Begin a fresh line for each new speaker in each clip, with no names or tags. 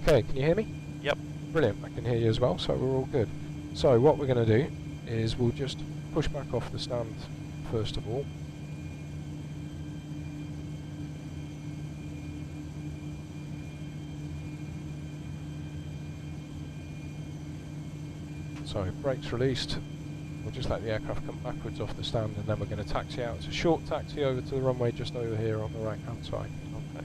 Okay, can you hear me?
Yep.
Brilliant, I can hear you as well, so we're all good. So what we're going to do is we'll just push back off the stand first of all. So brakes released, we'll just let the aircraft come backwards off the stand and then we're going to taxi out. It's a short taxi over to the runway just over here on the right hand side.
Okay.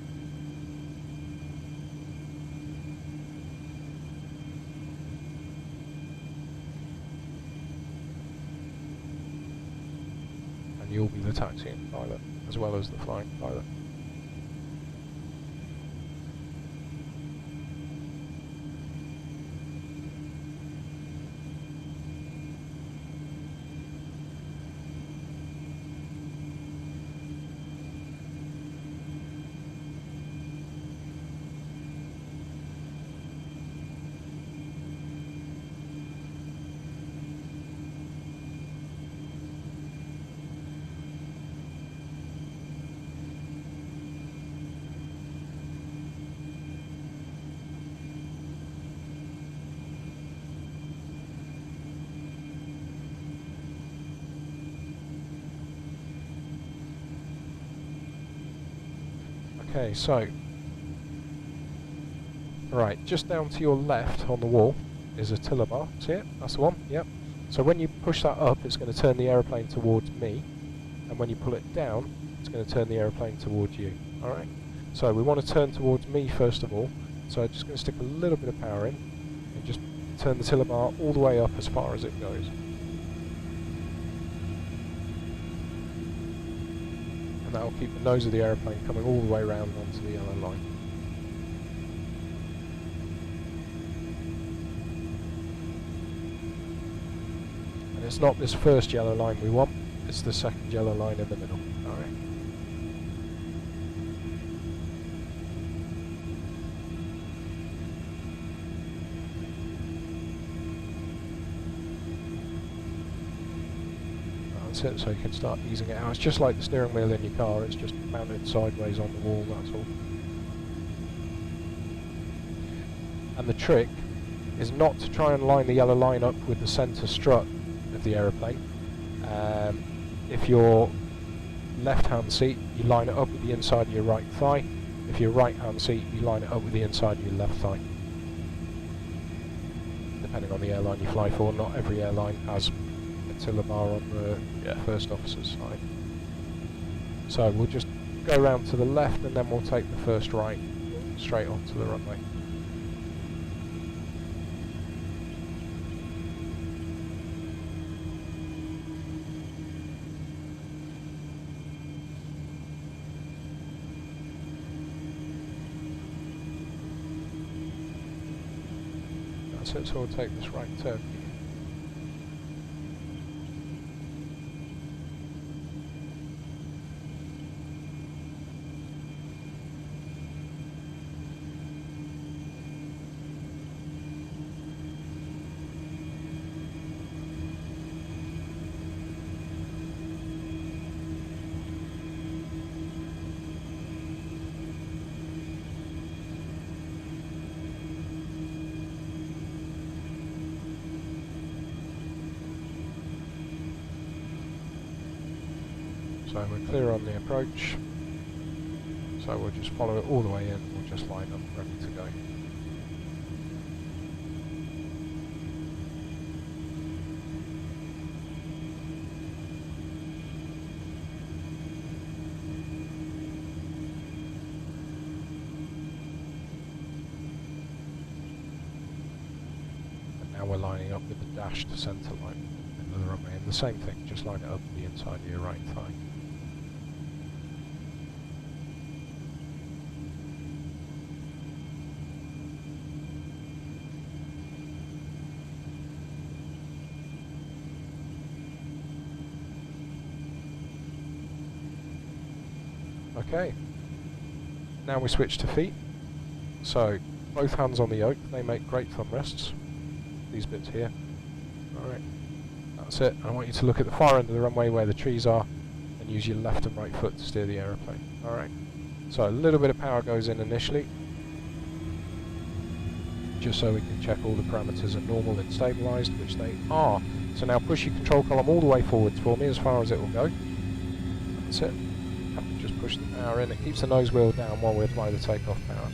And you'll be the taxiing pilot as well as the flying pilot. Okay, so, right, just down to your left on the wall is a tiller bar. See it? That's the one, yep. So when you push that up, it's going to turn the aeroplane towards me, and when you pull it down, it's going to turn the aeroplane towards you. Alright? So we want to turn towards me first of all, so I'm just going to stick a little bit of power in, and just turn the tiller bar all the way up as far as it goes. And that will keep the nose of the aeroplane coming all the way round onto the yellow line. And it's not this first yellow line we want, it's the second yellow line in the middle. Alright. That's it, so you can start easing it out. It's just like the steering wheel in your car, it's just mounted sideways on the wall, that's all. And the trick is not to try and line the yellow line up with the centre strut of the aeroplane. If your left hand seat, you line it up with the inside of your right thigh. If your right hand seat, you line it up with the inside of your left thigh. Depending on the airline you fly for, not every airline has tiller bar on the first officer's side. So we'll just go round to the left and then we'll take the first right straight onto the runway. That's it, so we'll take this right turn. So we're clear on the approach, so we'll just follow it all the way in, we'll just line up ready to go. And now we're lining up with the dashed centre line of the runway, and the same thing, just line it up with the inside of your right thigh. Okay, now we switch to feet. So, both hands on the yoke, they make great thumb rests. These bits here. Alright, that's it. I want you to look at the far end of the runway where the trees are and use your left and right foot to steer the aeroplane. Alright, so a little bit of power goes in initially. just so we can check all the parameters are normal and stabilised, which they are. So now push your control column all the way forwards for me as far as it will go. That's it. Just push the power in. It keeps the nose wheel down while we apply the takeoff power.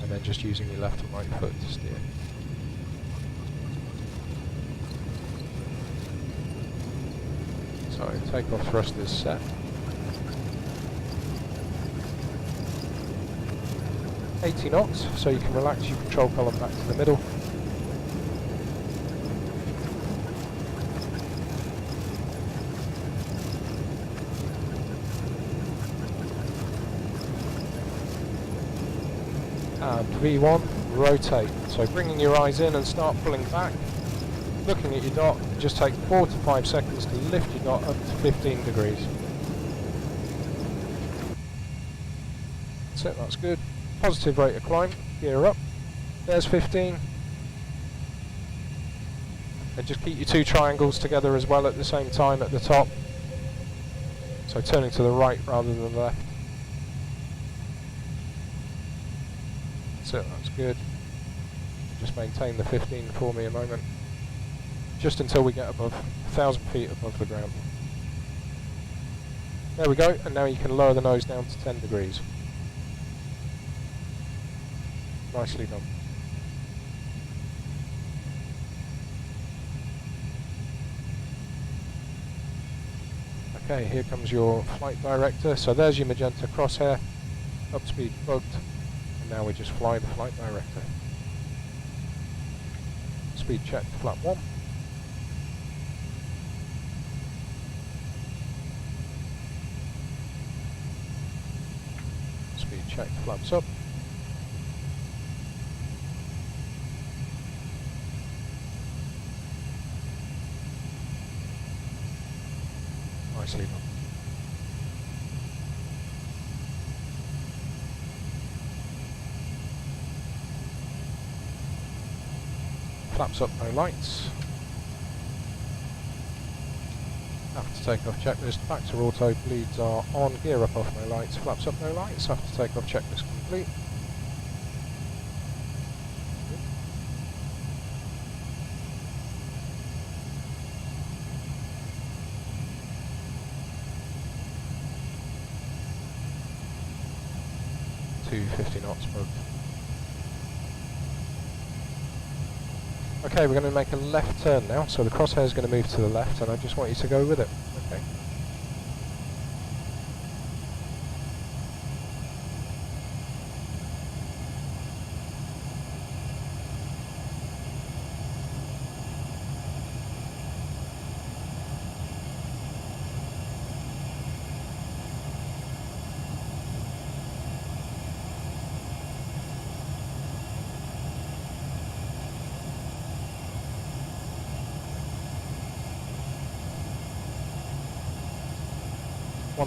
And then just using your left and right foot to steer. So takeoff thrust is set. 80 knots, so you can relax your control column back to the middle. And V1, rotate. So bringing your eyes in and start pulling back. Looking at your dot, just take 4 to 5 seconds to lift your dot up to 15 degrees. That's it, that's good. Positive rate of climb, gear up. There's 15. And just keep your two triangles together as well at the same time at the top. So turning to the right rather than the left. That's it, that's good. Just maintain the 15 for me a moment. Just until we get above 1,000 feet above the ground. There we go, and now you can lower the nose down to 10 degrees. Nicely done. Okay, here comes your flight director. So there's your magenta crosshair, up speed bugged, and now we just fly the flight director. Speed check to flap 1. Speed check to flaps up. Nicely done. Flaps up, no lights. After takeoff checklist, back to auto, bleeds are on, gear up off, no lights, flaps up, no lights. After takeoff checklist complete. To 50 knots bugged. Okay, we're going to make a left turn now, so the crosshair is going to move to the left, and I just want you to go with it. Okay.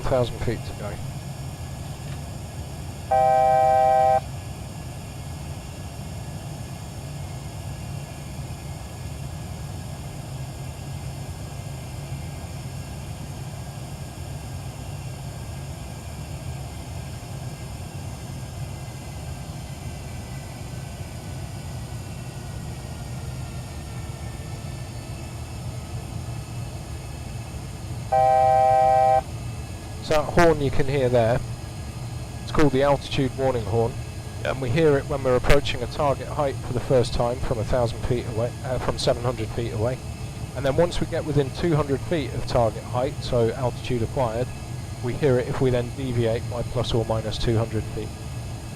,000 feet to go. So that horn you can hear there, it's called the altitude warning horn, and we hear it when we're approaching a target height for the first time from 1,000 feet away, from 700 feet away. And then once we get within 200 feet of target height, so altitude acquired, we hear it if we then deviate by plus or minus 200 feet.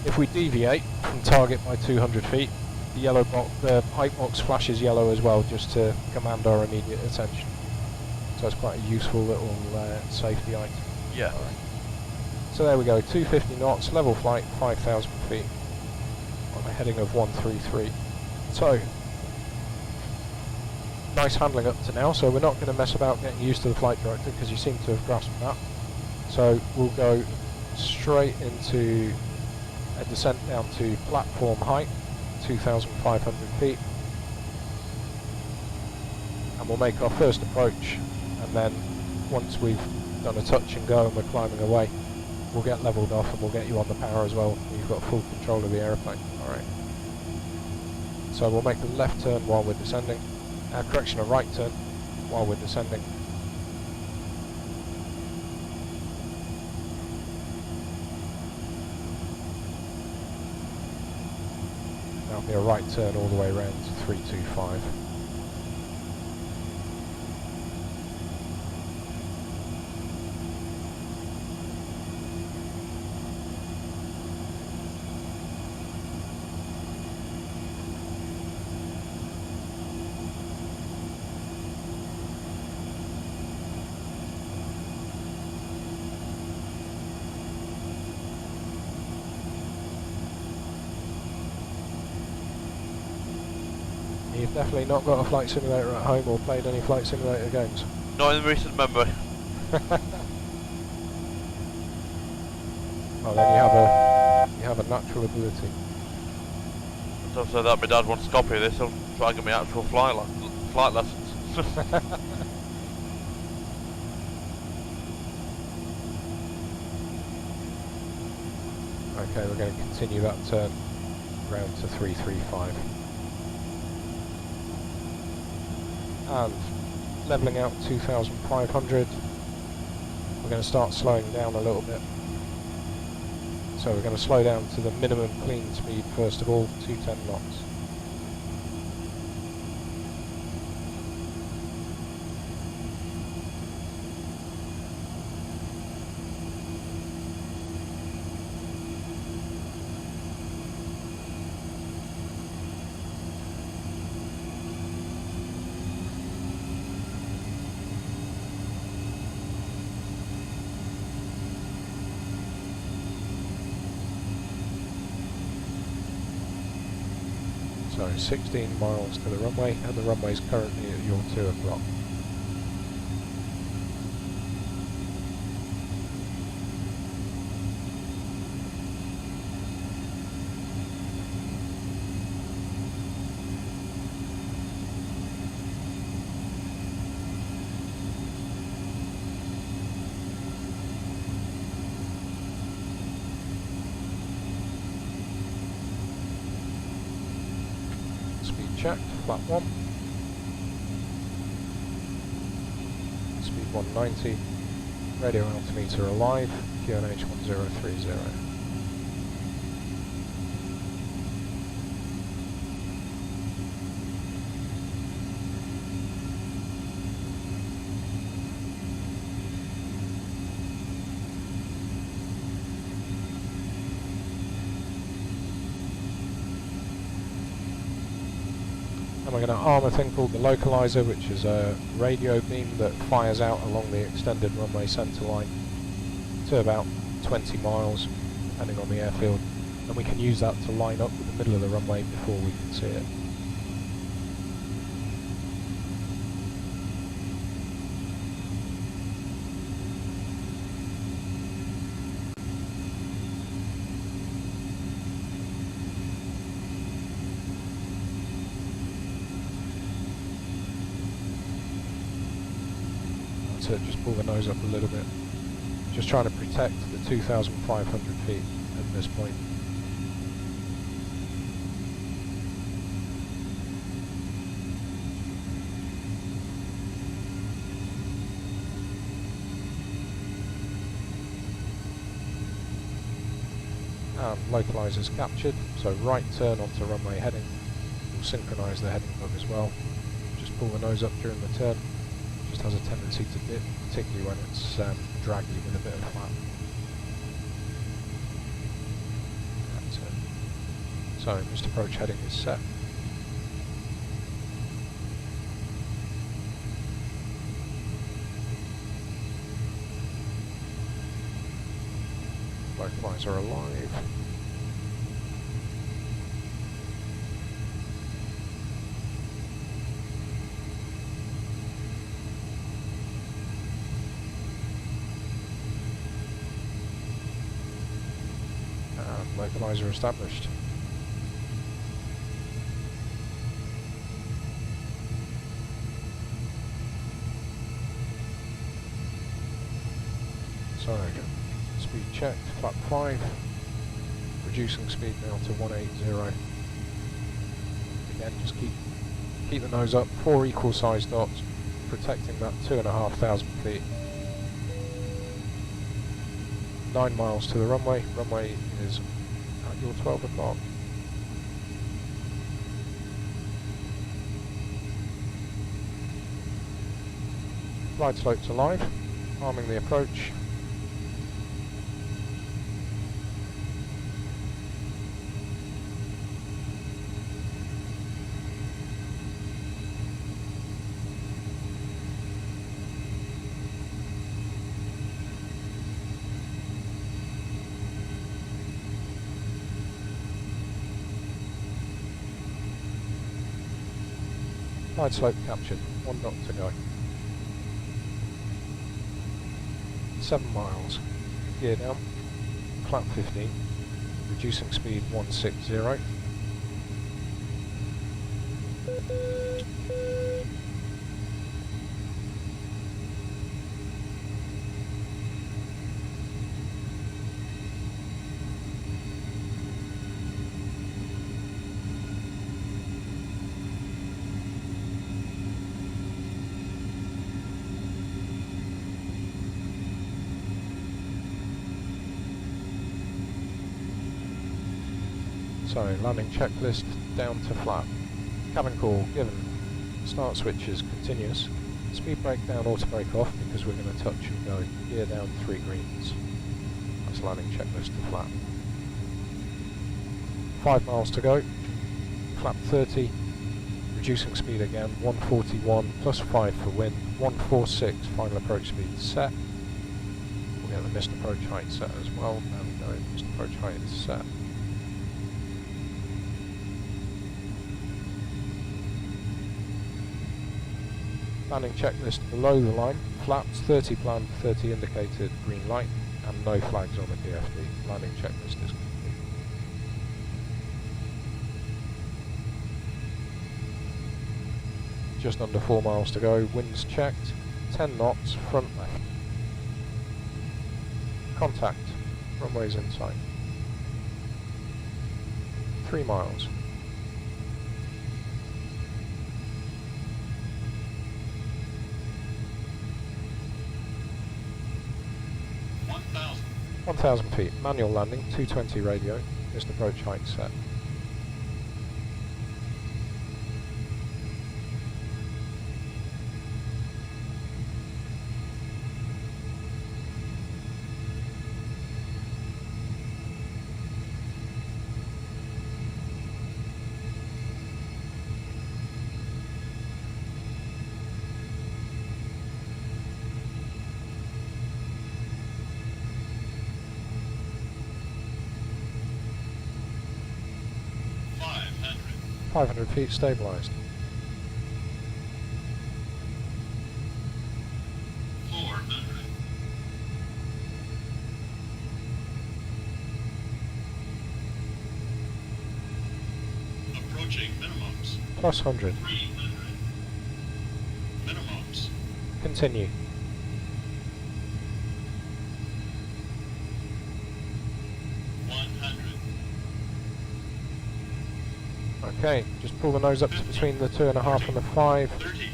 If we deviate from target by 200 feet, the yellow box, the height box flashes yellow as well, just to command our immediate attention. So it's quite a useful little safety item.
Yeah.
Right. So there we go, 250 knots, level flight, 5,000 feet, on a heading of 133. So, nice handling up to now, so we're not going to mess about getting used to the flight director, because you seem to have grasped that. So we'll go straight into a descent down to platform height, 2,500 feet. And we'll make our first approach, and then once we've done a touch and go and we're climbing away, we'll get levelled off and we'll get you on the power as well. You've got full control of the aeroplane. Alright. So we'll make a left turn while we're descending. Correction, a right turn while we're descending. That'll be a right turn all the way around to 325. You've definitely not got a flight simulator at home or played any flight simulator games?
Not in recent memory.
Well, then you have a natural ability.
Don't say that. My dad wants a copy of this. He'll try and get me actual flight lessons.
Okay, we're going to continue that turn round to 335. And levelling out 2,500, we're going to start slowing down a little bit. So we're going to slow down to the minimum clean speed first of all, 210 knots. So 16 miles to the runway, and the runway is currently at your 2 o'clock. Checked, flat 1, speed 190, radio altimeter alive, QNH 1030. And we're going to arm a thing called the localizer, which is a radio beam that fires out along the extended runway centre line to about 20 miles, depending on the airfield. And we can use that to line up with the middle of the runway before we can see it. To just pull the nose up a little bit, just trying to protect the 2,500 feet at this point. And localizer's captured, so right turn onto runway heading. We'll synchronise the heading hook as well. Just pull the nose up during the turn. Just has a tendency to dip, particularly when it's draggy with a bit of flap. That's it. So, just approach heading is set. Localizer alive. Localizer established. So, speed checked, flap 5, reducing speed now to 180. again, just keep the nose up, 4 equal sized dots, protecting that 2,500 feet. 9 miles to the runway. Runway is at your 12 o'clock. Glide slopes alive, arming the approach. Glide slope captured, 1 knot to go. 7 miles, gear down, flap 15, reducing speed 160. So, landing checklist down to flat. Cabin call given. Start switch is continuous. Speed brake down, auto brake off, because we're going to touch and go. Gear down 3 greens. That's landing checklist to flat. 5 miles to go. Flap 30. Reducing speed again. 141 plus 5 for wind. 146 final approach speed set. We'll get the missed approach height set as well. There we go. Missed approach height is set. Landing checklist below the line, flaps, 30 planned, 30 indicated, green light, and no flags on the DFD. Landing checklist is complete. Just under 4 miles to go, winds checked, 10 knots, front left. Contact, runways in sight. 3 miles.
$1,000.
1,000 feet, manual landing, 220 radio, missed approach height set.
$500.
500 feet stabilised.
400. Approaching minimums.
Plus 100.
300. Minimums.
Continue.
100.
Okay, just pull the nose up to between the 2.5 and the 5.
30.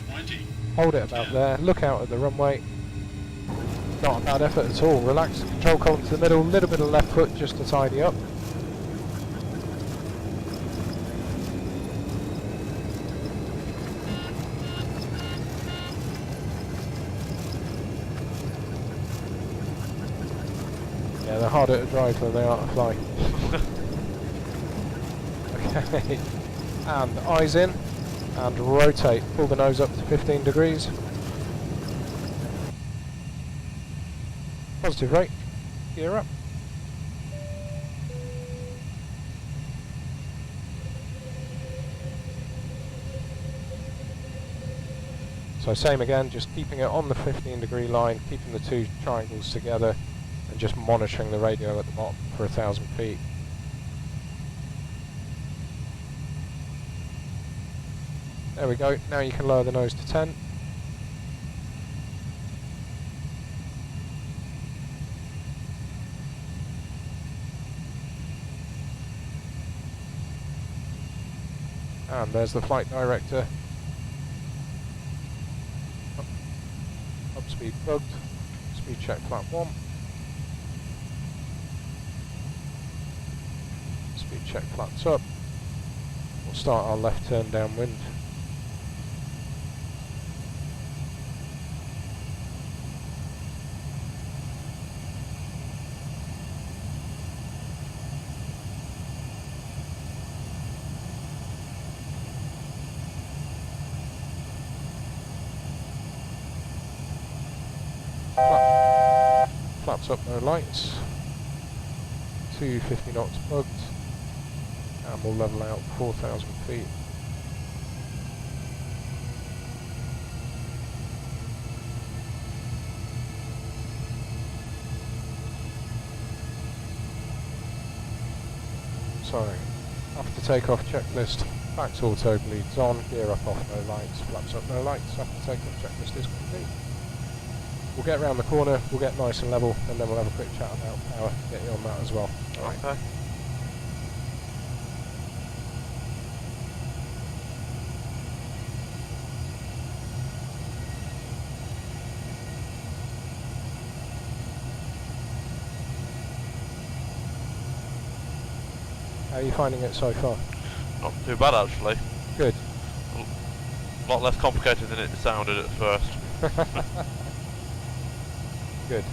20.
Hold it about there. Look out at the runway. Not a bad effort at all. Relax the control column to the middle. Little bit of left foot just to tidy up. Yeah, they're harder to drive than they are to fly. Okay, and eyes in, and rotate. Pull the nose up to 15 degrees. Positive rate. Gear up. So same again, just keeping it on the 15-degree line, keeping the two triangles together, and just monitoring the radio at the bottom for 1,000 feet. There we go, now you can lower the nose to 10. And there's the flight director. Up speed plugged. Speed check flat 1. Speed check flaps up. We'll start our left turn downwind. Flaps up, no lights. 250 knots plugged. And we'll level out 4,000 feet. So, after takeoff checklist, backs auto bleeds on, gear up off, no lights, flaps up, no lights. After takeoff checklist is complete. We'll get around the corner, we'll get nice and level, and then we'll have a quick chat about power, get you on that as well. Alright.
Okay.
How are you finding it so far?
Not too bad actually.
Good.
A lot less complicated than it sounded at first.
Good.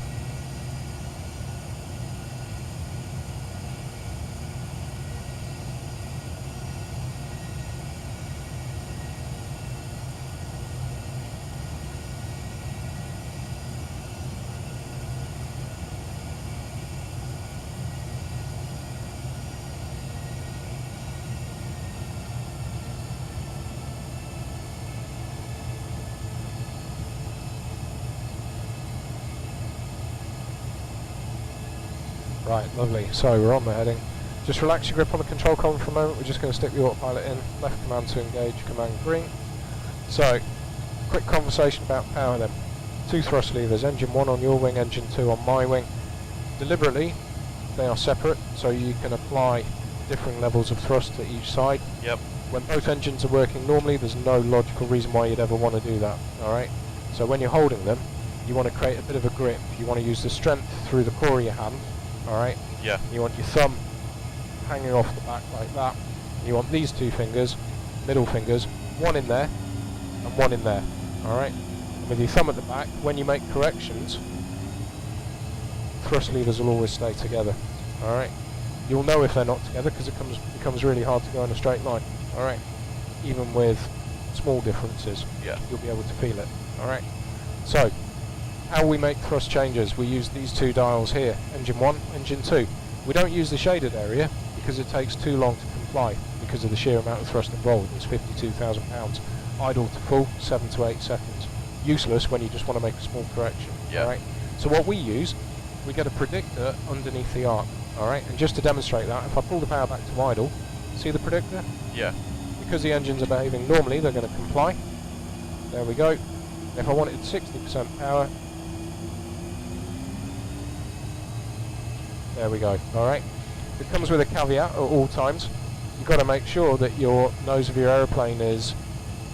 Right, lovely. So we're on the heading. Just relax your grip on the control column for a moment. We're just going to stick the autopilot in. Left command to engage, command green. So, quick conversation about power then. 2 thrust levers, engine 1 on your wing, engine 2 on my wing. Deliberately, they are separate, so you can apply differing levels of thrust to each side.
Yep.
When both engines are working normally, there's no logical reason why you'd ever want to do that. Alright? So when you're holding them, you want to create a bit of a grip. You want to use the strength through the core of your hand. Alright?
Yeah.
You want your thumb hanging off the back like that. You want these 2 fingers, middle fingers, one in there and one in there. Alright? And with your thumb at the back, when you make corrections, thrust levers will always stay together. Alright? You'll know if they're not together because it becomes really hard to go in a straight line. Alright? Even with small differences,
Yeah.
you'll be able to feel it. Alright? So, how we make thrust changes, we use these 2 dials here, engine 1, engine 2. We don't use the shaded area because it takes too long to comply because of the sheer amount of thrust involved. It's 52,000 pounds. Idle to full, 7 to 8 seconds. Useless when you just want to make a small correction.
Yeah.
Alright? So what we use, we get a predictor underneath the arc. Alright? And just to demonstrate that, if I pull the power back to idle, see the predictor?
Yeah.
Because the engines are behaving normally, they're going to comply. There we go. If I wanted 60% power, there we go. Alright. It comes with a caveat at all times. You've got to make sure that your nose of your aeroplane is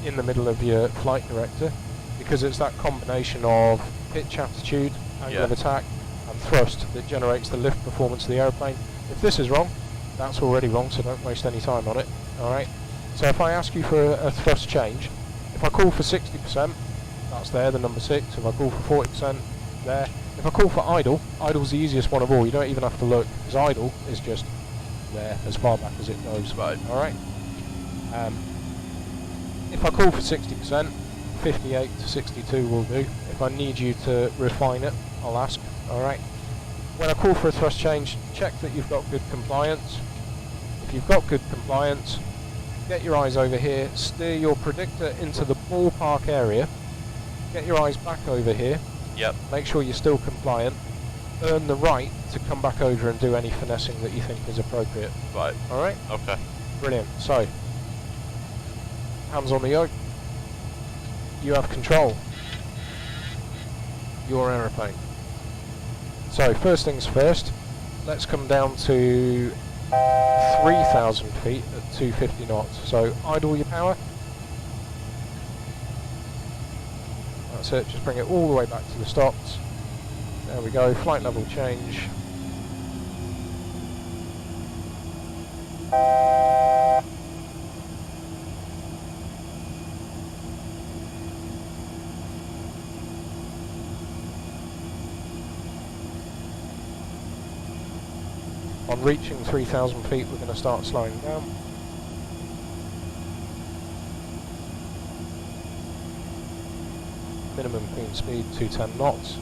in the middle of your flight director, because it's that combination of pitch attitude, angle of attack and thrust that generates the lift performance of the aeroplane. If this is wrong, that's already wrong, so don't waste any time on it. Alright. So if I ask you for a thrust change, if I call for 60%, that's there, the number 6. If I call for 40%, there. If I call for idle, idle's the easiest one of all. You don't even have to look, because idle is just there as far back as it goes.
Right.
Alright? If I call for 60%, 58 to 62 will do. If I need you to refine it, I'll ask. Alright? When I call for a thrust change, check that you've got good compliance. If you've got good compliance, get your eyes over here, steer your predictor into the ballpark area, get your eyes back over here.
Yep.
Make sure you're still compliant. Earn the right to come back over and do any finessing that you think is appropriate.
Right.
Alright?
Okay.
Brilliant. So, hands on the yoke. You have control. Your aeroplane. So, first things first, let's come down to 3,000 feet at 250 knots. So idle your power. That's it, just bring it all the way back to the stops. There we go, flight level change. On reaching 3,000 feet, we're going to start slowing down. Minimum clean speed 210 knots.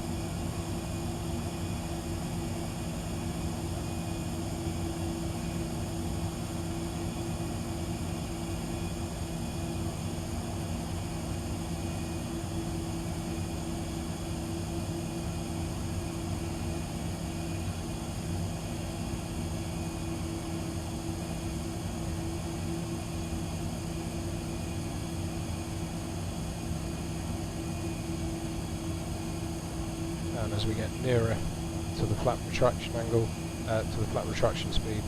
And as we get nearer to the flat retraction angle, to the flat retraction speed,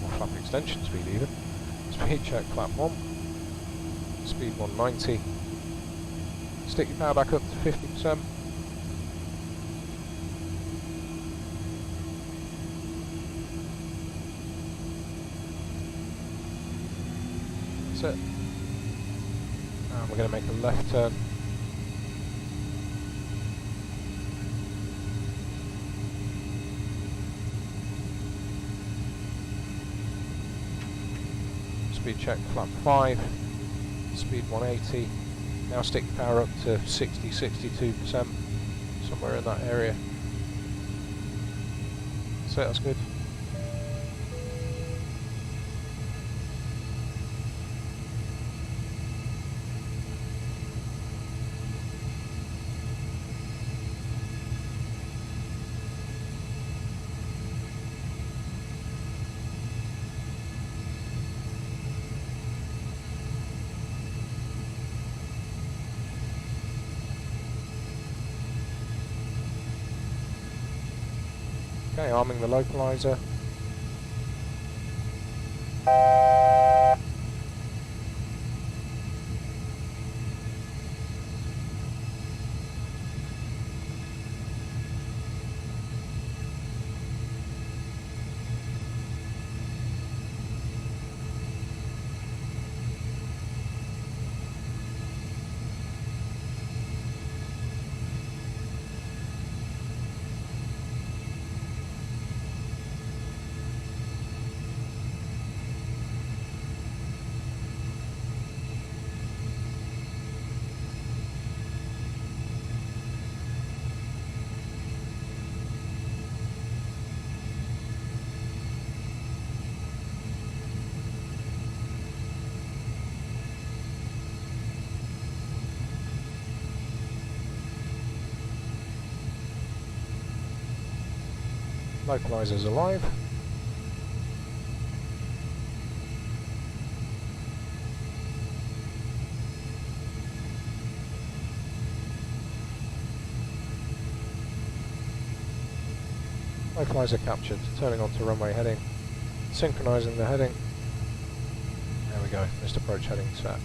or flap extension speed even, speed check flap 1, speed 190, stick your power back up to 50%, that's it. And we're going to make a left turn. Speed check flap 5, speed 180. Now stick your power up to 60-62%, somewhere in that area. So that's good. Okay, arming the localizer. Localizer's alive. Localizer captured, turning onto runway heading, synchronizing the heading. There we go, missed approach heading set.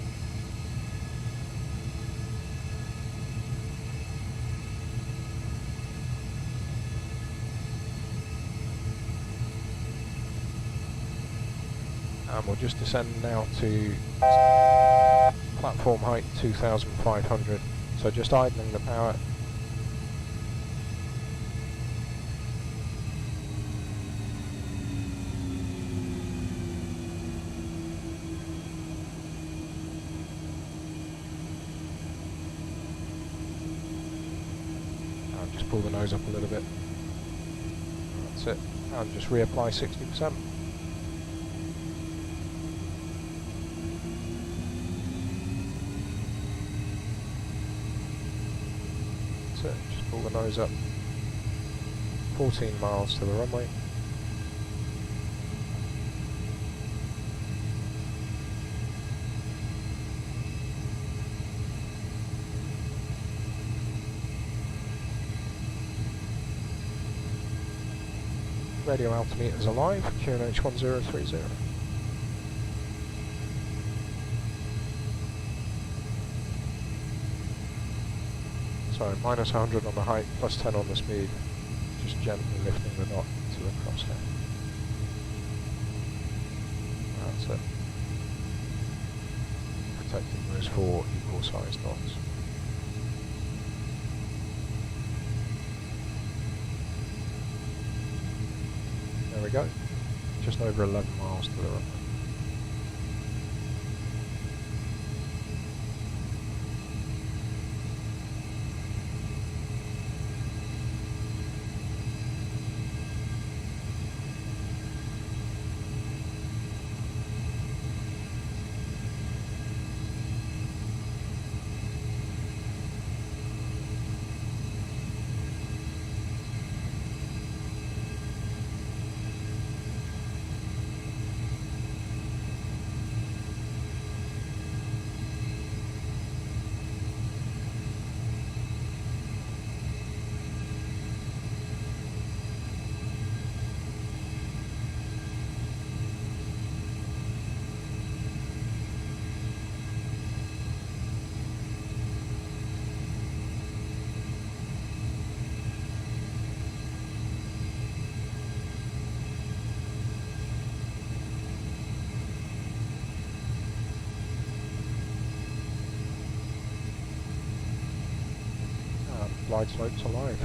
And we'll just descend now to platform height 2,500. So just idling the power. And just pull the nose up a little bit. That's it. And just reapply 60%. Just pull the nose up 14 miles to the runway. Radio altimeters alive, QNH 1030. So minus 100 on the height, plus 10 on the speed. Just gently lifting the knot to the crosshair. That's it. Protecting those 4 equal sized knots. There we go. Just over 11 miles to the runway. Glide slopes alive.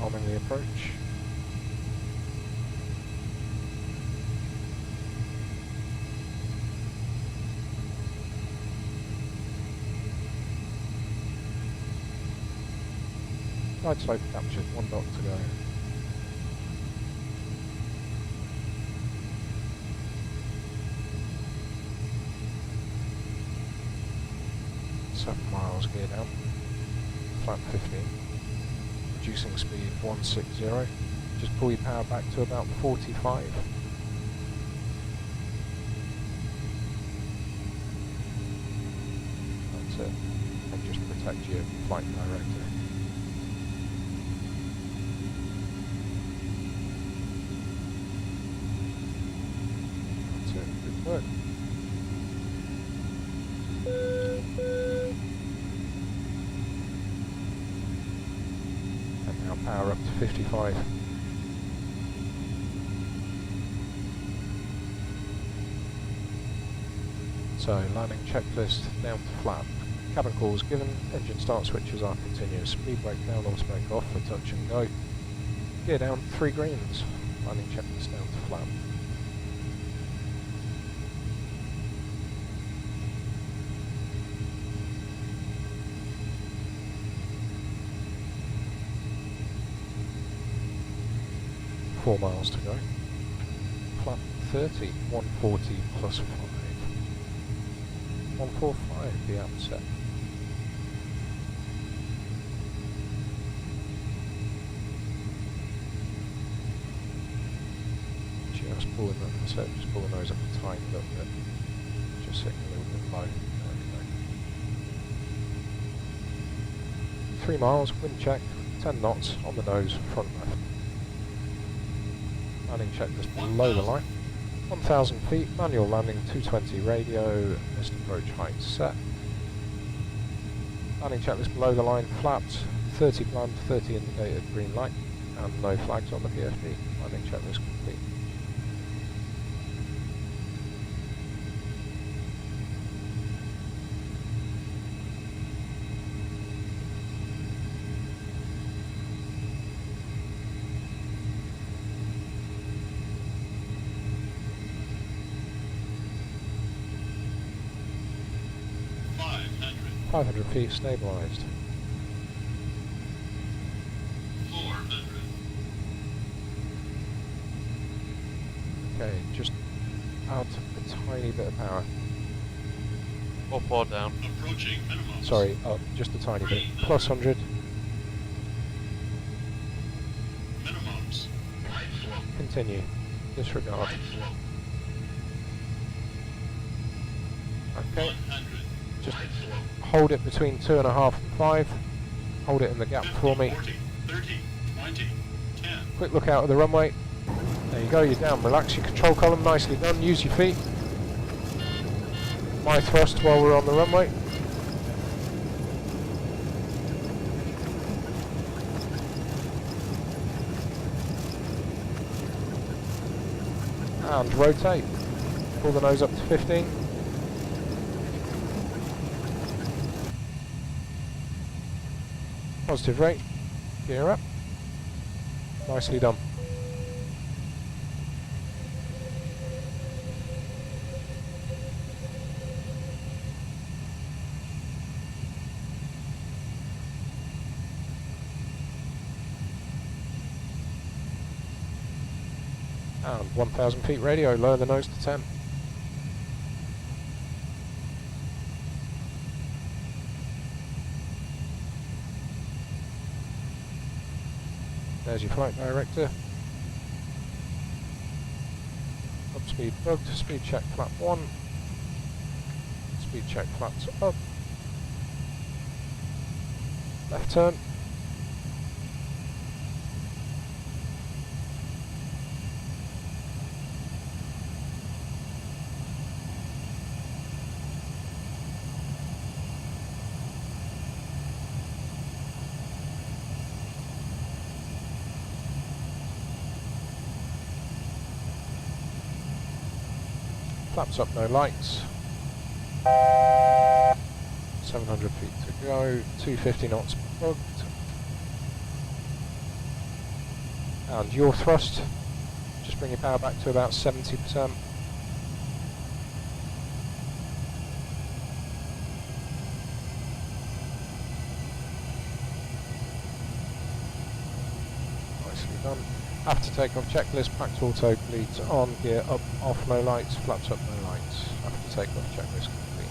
Arming the approach. Glide slope captured, 1 dot to go. Miles gear down, flat 15, reducing speed 160, just pull your power back to about 45. That's it, and just protect your flight director. That's it, good work. Power up to 55. So landing checklist down to flat. Cabin calls given, engine start switches are continuous, speed brake down, automatic off for touch and go. Gear down, 3 greens. Landing checklist down to flat. Four miles to go. Flat 30, 140 plus 5. 145 the outset. Just pulling the, so just pull the nose up a tiny little bit. Just sitting a little bit low. There we go. 3 miles, wind check, 10 knots on the nose, front left. Landing checklist below the line. 1,000 feet, manual landing, 220 radio, missed approach height set. Landing checklist below the line, flaps, 30 planned, 30 indicated, green light, and no flags on the PFD. Landing checklist complete.
$500.
500 feet stabilised.
400.
Okay, just out a tiny bit of power.
Up or down?
Approaching minimum.
Sorry, up just a tiny bit. Plus 100.
Minimums. Right slope.
Continue. Disregard.
Right slope.
Okay,
100.
just
Right slope.
hold it between 2.5 and 5. Hold it in the gap for me.
40. 30, 20, 10.
Quick look out of the runway. There you go, you're down. Relax your control column, nicely done. Use your feet. My thrust while we're on the runway. And rotate. Pull the nose up to 15. Positive rate. Gear up. Nicely done. And 1,000 feet radio, lower the nose to 10. There's your flight director. Up speed bugged, speed check flap 1. Speed check flaps up. Left turn. Flaps up, no lights. 700 feet to go. 250 knots booked. And your thrust. Just bring your power back to about 70%. Nicely done. After takeoff checklist, packed auto bleeds on, gear up, off, no lights, flaps up, no lights. After takeoff checklist complete.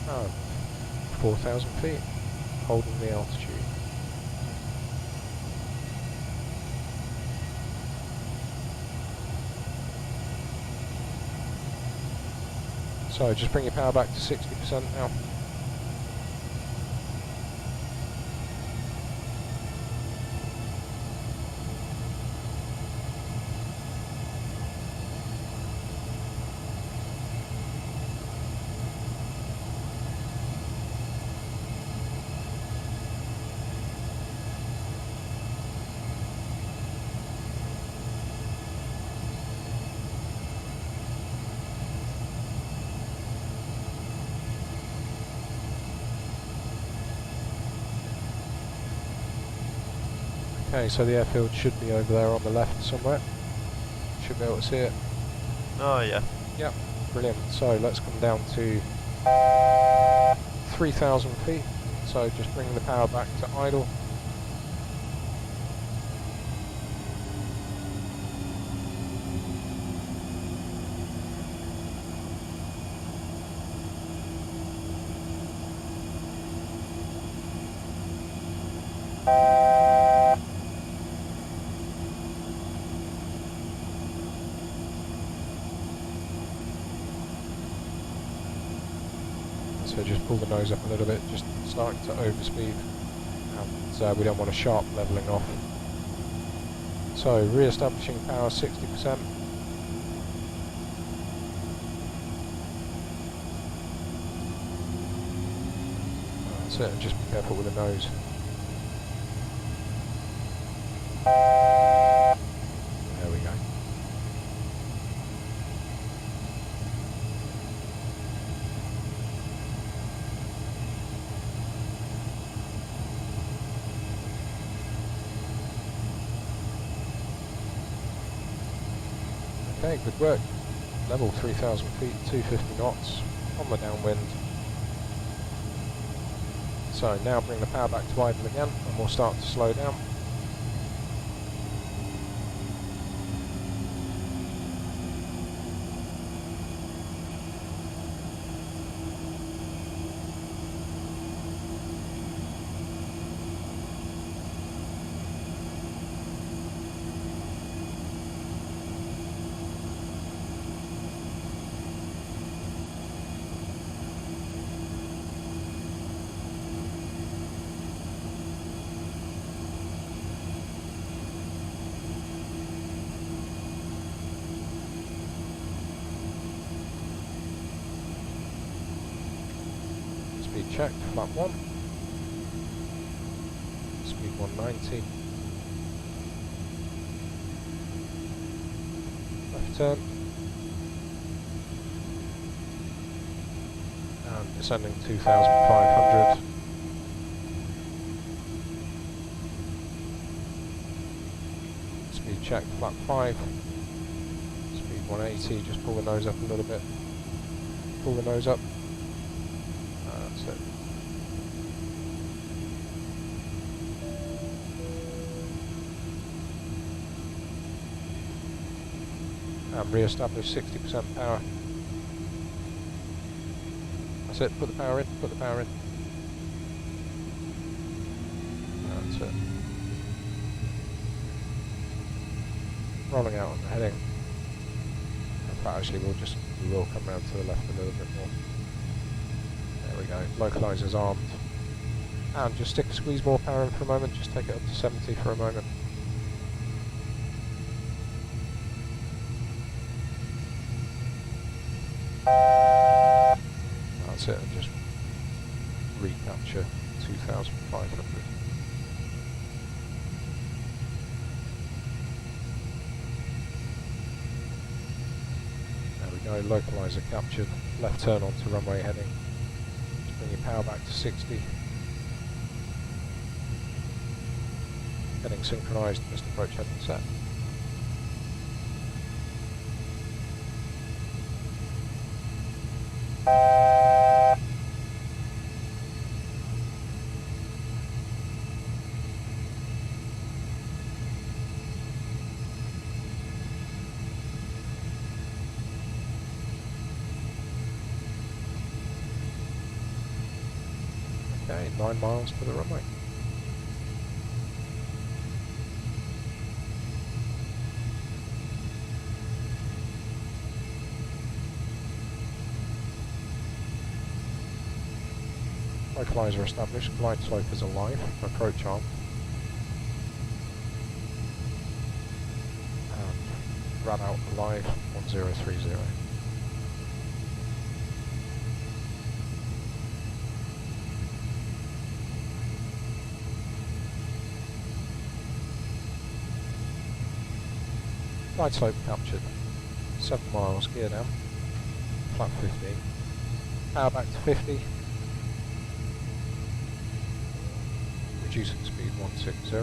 And 4,000 feet, holding the altitude. So just bring your power back to 60% now. Okay, so the airfield should be over there on the left somewhere. Should be able to see it.
Oh yeah.
Yep, brilliant. So let's come down to 3,000 feet. So just bring the power back to idle. So just pull the nose up a little bit, just starting to overspeed, and we don't want a sharp levelling off. So re-establishing power 60%. That's it, and just be careful with the nose. There we go. Okay, good work. Level 3,000 feet, 250 knots on the downwind. So now bring the power back to idle again and we'll start to slow down. flap 1. Speed 190. Left turn. And descending 2,500. Speed check, flap 5. Speed 180, just pull the nose up a little bit. Pull the nose up. That's it. And re-establish 60% power. That's it, put the power in, put the power in. That's it. Rolling out on the heading. In fact, actually we will come round to the left a little bit more. There we go, localizer's armed. And just stick a squeeze more power in for a moment, just take it up to 70 for a moment. That's it, and just recapture 2,500. There we go, localizer captured, left turn onto runway heading. Just bring your power back to 60. Heading synchronized, missed approach heading set. Okay, 9 miles to the runway. Localizer established, glide slope is alive, approach arm. And rad out alive, 1030. Glide slope captured, 7 miles, gear down, flap 15, power back to 50, reducing speed 160,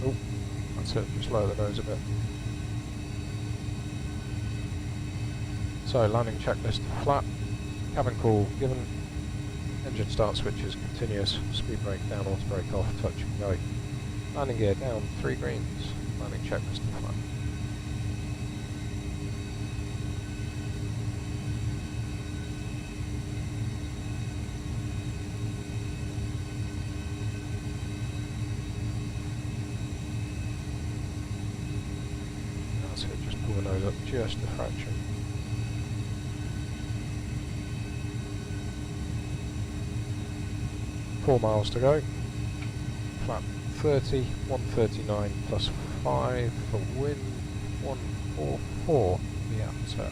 oh, that's it, just lower the nose a bit. So landing checklist flat, cabin call given, engine start switches continuous, speed brake down, auto brake off, touch and go. Landing gear down, 3 greens, landing checklist flat. That's it, just pull the nose up just a fraction. Four miles to go. Flat 30, 139 plus 5 for wind, 144 the atmosphere.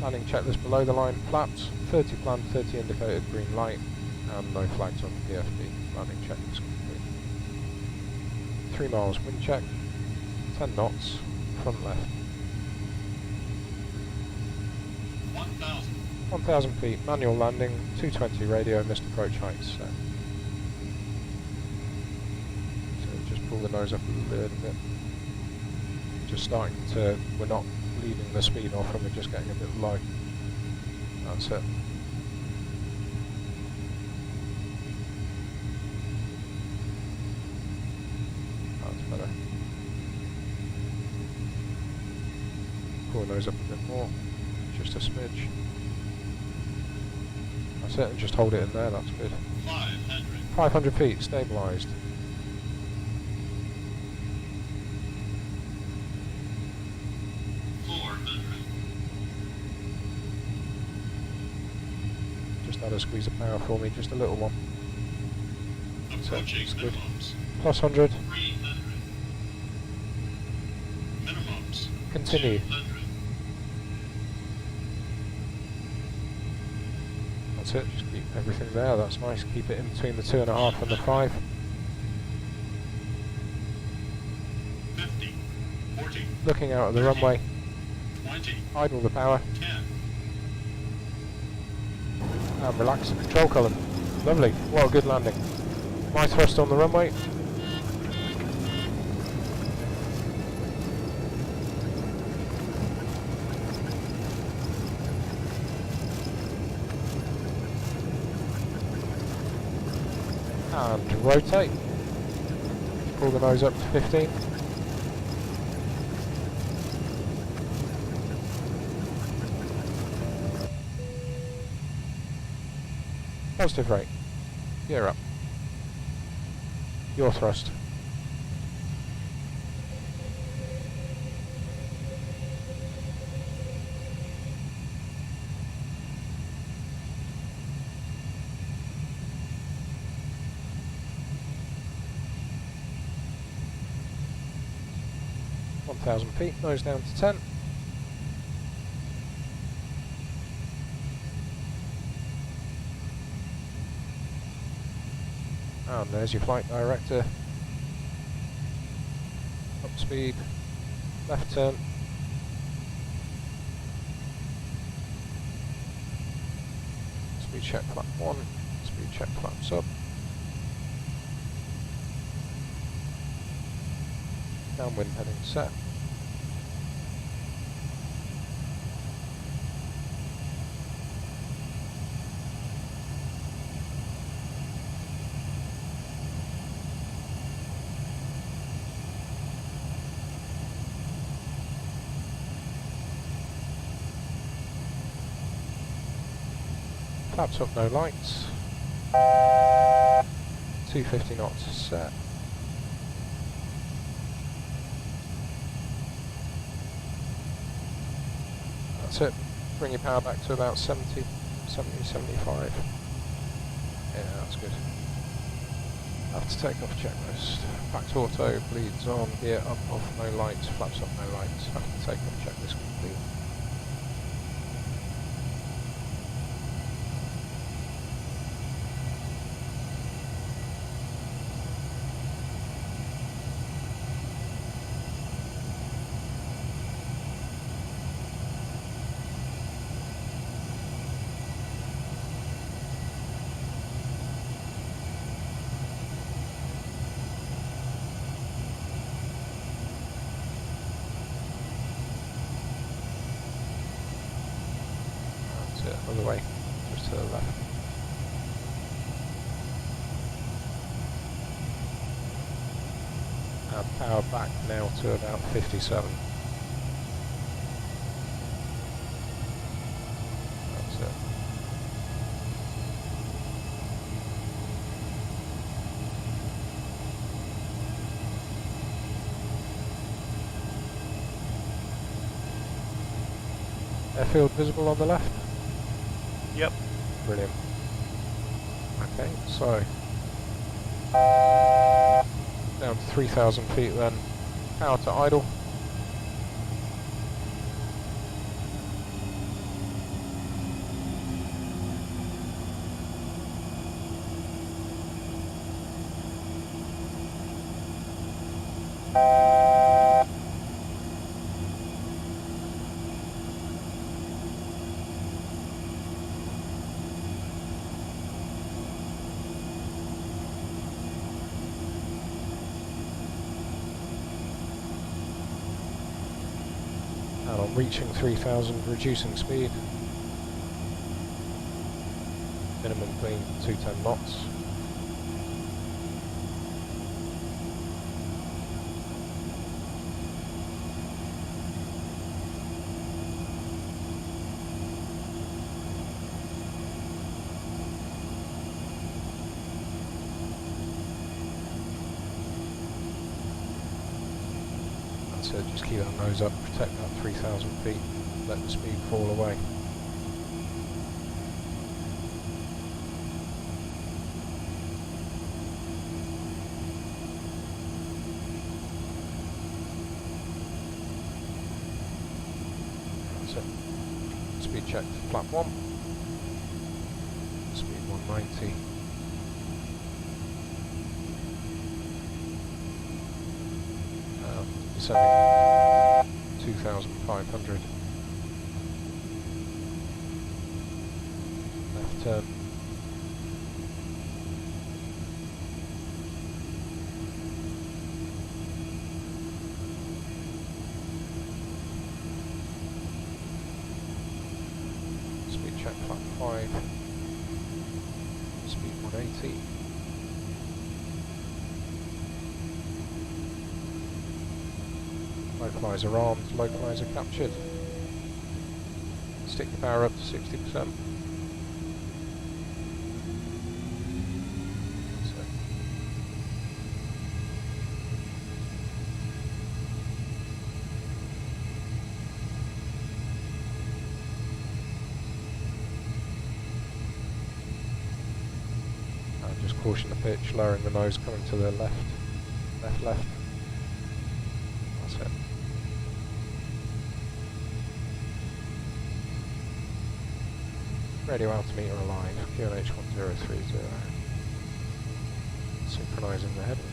Landing checklist below the line, flaps, 30 planned, 30 indicated, green light, and no flags on the PFD. Landing checklist complete. 3 miles wind check, 10 knots, front left. 1,000 feet, manual landing, 220 radio, missed approach heights set. So just pull the nose up a little bit. Just starting to, we're not leaving the speed off and we're just getting a bit low. That's it. That's better. Pull the nose up a bit more, just a smidge. That's it, and just hold it in there, that's good. 500 feet, stabilised. That'll squeeze the power for me, just a little one.
Approaching
That's good.
minimums.
Plus 100.
300. Minimums.
Continue.
200.
That's it, just keep everything there, that's nice. Keep it in between the 2.5 and the 5.
50. 40.
Looking out at the runway,
20.
idle the power,
10.
and relax the control column. Lovely, what a good landing. My thrust on the runway. And rotate. Pull the nose up to 15. Positive rate. Gear up. Your thrust. feet, nose down to 10. And there's your flight director. Up speed, left turn. Speed check flap 1, speed check flaps up. Downwind heading set. Flaps up, no lights. 250 knots set. That's it. Bring your power back to about 70, 75. Yeah, that's good. After takeoff checklist. Back to auto, bleeds on, gear up, off, no lights, flaps up, no lights. After takeoff checklist complete. Other way, just to the left. And power back now to about 57. That's it. Airfield visible on the left?
Yep.
Brilliant. Okay, so down to 3,000 feet then. Power to idle. And on reaching 3,000, reducing speed. Minimum clean 210 knots. So just keep that nose up, protect that 3,000 feet, let the speed fall away. speed check to flap 1. Speed 190. Descending 2,500. Left turn. Speed check flap 5. Speed 180. Localizer armed, localizer captured. Stick the power up to 60%. That's it. Just caution the pitch, lowering the nose, coming to the left. Left. That's it. Radio altimeter alive, QNH 1030. Synchronising the heading.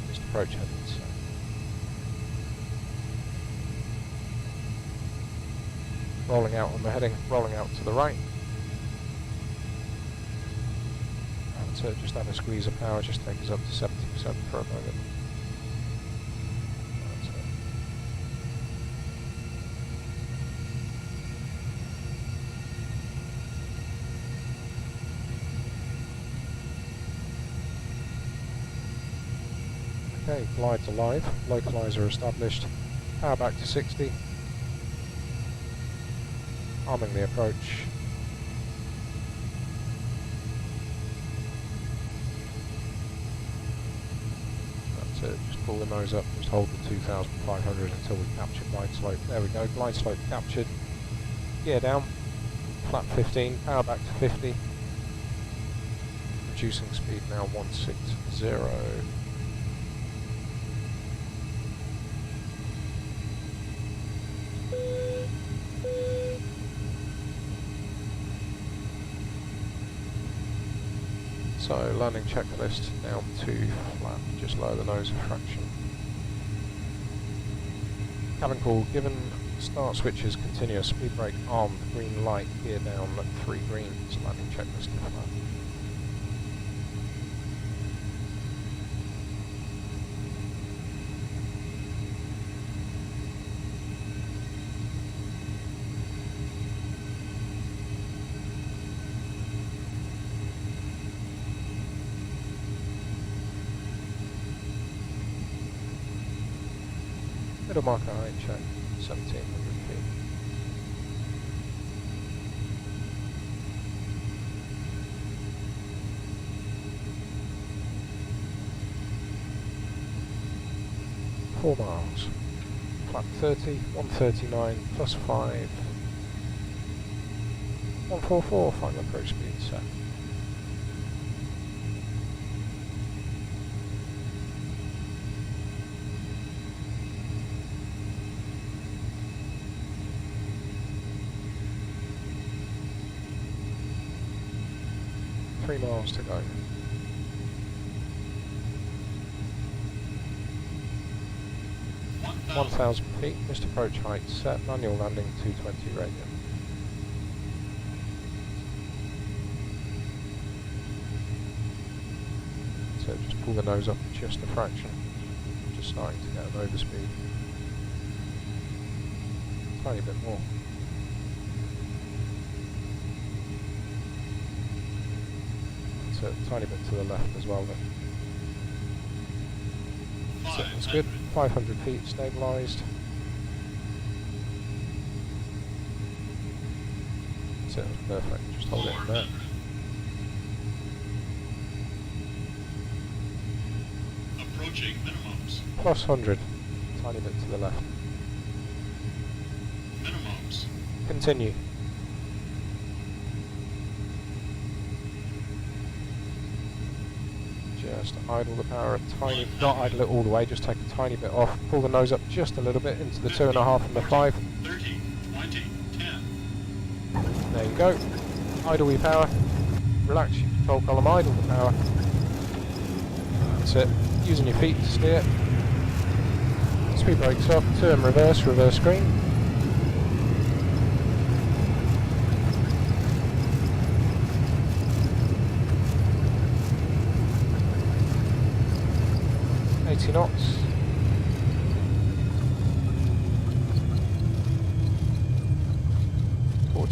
Just approach heading, so. Rolling out on the heading, rolling out to the right. And so just have a squeeze of power, just take us up to 70% for a moment. Okay, glide's alive, localizer established, power back to 60, arming the approach. That's it, just pull the nose up, just hold the 2,500 until we capture glide slope. There we go, glide slope captured. Gear down, flap 15, power back to 50. Reducing speed now 160. So landing checklist down to flap, just lower the nose a fraction. Cabin call given, start switches continuous, speed brake armed, green light, gear down at 3 greens, landing checklist to flap. Middle marker height check, 1,700 feet. Four miles. Flap 30, 139, plus 5. 144, final approach speed set. Miles to go.
$1,000.
1,000 feet, missed approach height set, manual landing 220 radian. So just pull the nose up just a fraction, just starting to get an overspeed. Tiny bit more. A tiny bit to the left as well then. So that's good. 500 feet stabilised. That's it, that's perfect. Just hold it in there.
Approaching minimums.
Plus 100. Tiny bit to the left.
Minimums.
Continue. Just idle the power a tiny, not idle it all the way, just take a tiny bit off. Pull the nose up just a little bit into the 2.5 and the 5.
30, 20, 10.
There you go. Idle your power. Relax your control column, idle the power. That's it. Using your feet to steer. Speed brakes off, turn reverse, reverse green. Knots.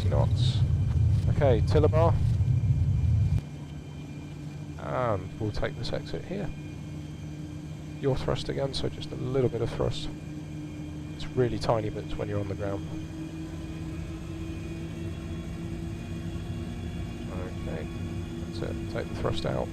Knots. Okay, tiller bar. And we'll take this exit here. Your thrust again, so just a little bit of thrust. It's really tiny bits when you're on the ground. Okay, that's it. Take the thrust out.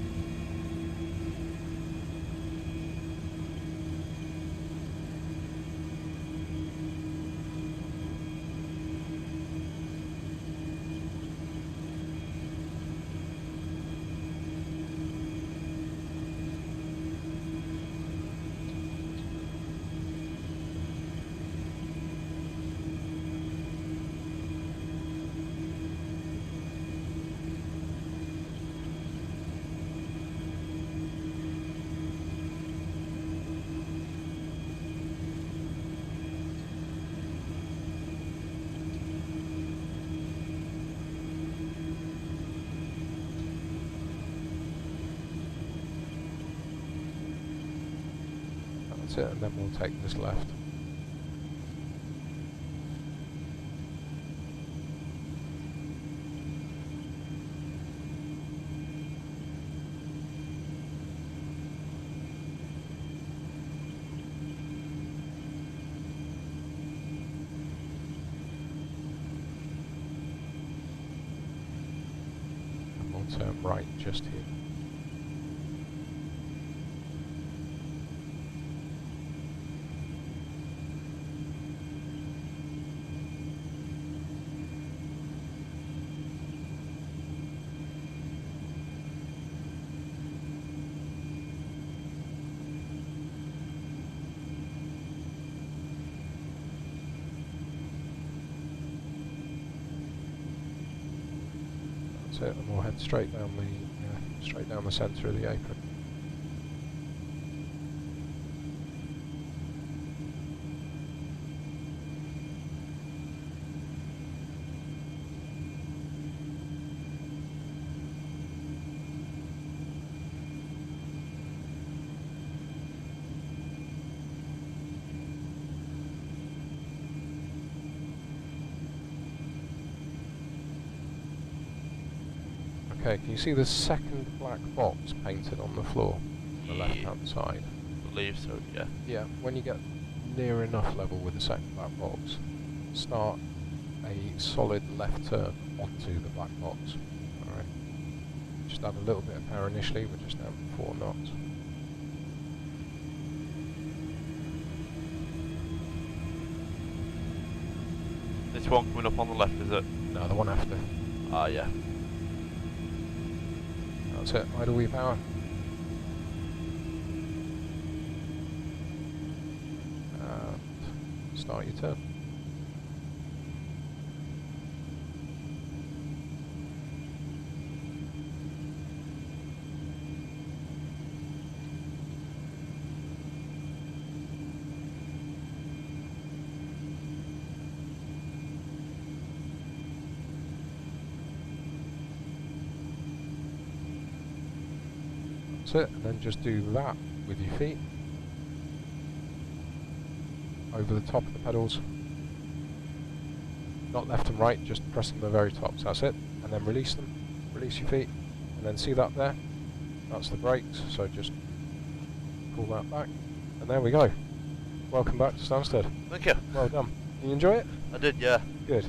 That's it, and then we'll take this left. And we'll turn right just here. It, and we'll head straight down the centre of the apron. Okay, can you see the second black box painted on the floor on the left-hand side?
I believe so, yeah.
Yeah, when you get near enough level with the second black box, start a solid left turn onto the black box. Alright. Just add a little bit of power initially, we're just down to 4 knots.
This one coming up on the left, is it?
No, the one after.
Ah, yeah.
That's it, idle your power. And start your turn. That's it, and then just do that with your feet over the top of the pedals, not left and right, just pressing the very tops. That's it, and then release them, release your feet, and then see that there, that's the brakes, so just pull that back, and there we go. Welcome back to Stansted.
Thank you.
Well done. Did you enjoy it?
I did, yeah.
Good.